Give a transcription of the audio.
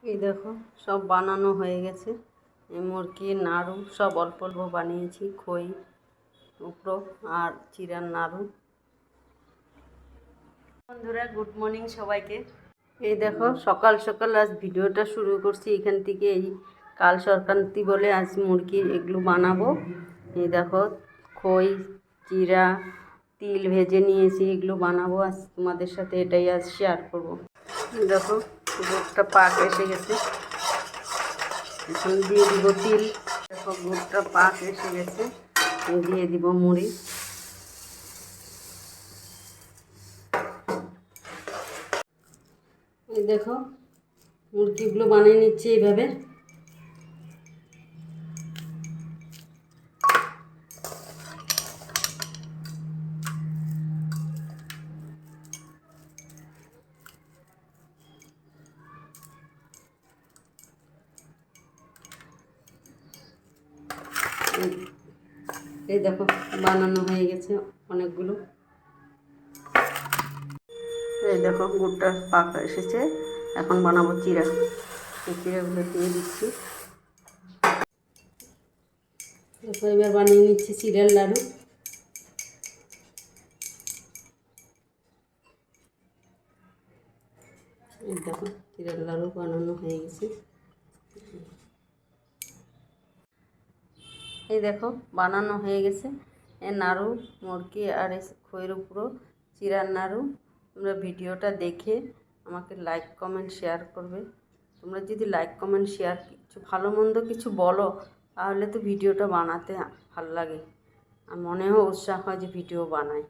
এই দেখো সব বানানো হয়ে গেছে। এই মুরগির নাড়ু সব অল্প অল্প বানিয়েছি, খই উপরো আর চিড়ার নাড়ু। বন্ধুরা গুড মর্নিং সবাইকে। এই দেখো সকাল সকাল আজ ভিডিওটা শুরু করছি এখান থেকে। এই কাল সংক্রান্তি বলে আজ মুরগির এগুলো বানাবো। এই দেখো খই, চিড়া, তিল ভেজে নিয়েছি, এগুলো বানাবো আজ তোমাদের সাথে, এটাই আজ শেয়ার করবো। দেখো গুড়টা পাক এসে গেছে, এখন দিয়ে দিব তিল। দেখো গুড়টা পাক এসে গেছে, দিয়ে দিব মুড়ি। এই দেখো মুরগিগুলো বানিয়ে নিচ্ছি এইভাবে। এই দেখো বানানো হয়ে গেছে অনেকগুলো। এই দেখো গুড়টা পাকা এসেছে, এখন বানাবো চিড়া। এই চিড়াগুলো দিয়ে দিচ্ছি। দেখো এবার বানিয়ে নিচ্ছি চিড়ার লাড়ু। এই দেখো চিড়ার লাড়ু বানানো হয়ে গেছে। এই দেখো বানানো হয়ে গেছে এই নাড়ু, মুরগি আর খইয়ের উপরও চিড়ার নাড়ু। তোমরা ভিডিওটা দেখে আমাকে লাইক কমেন্ট শেয়ার করবে। তোমরা যদি লাইক কমেন্ট শেয়ার কিছু ভালো মন্দ কিছু বলো, তাহলে তো ভিডিওটা বানাতে ভালো লাগে আর মনেও উৎসাহ হয় যে ভিডিও বানাই।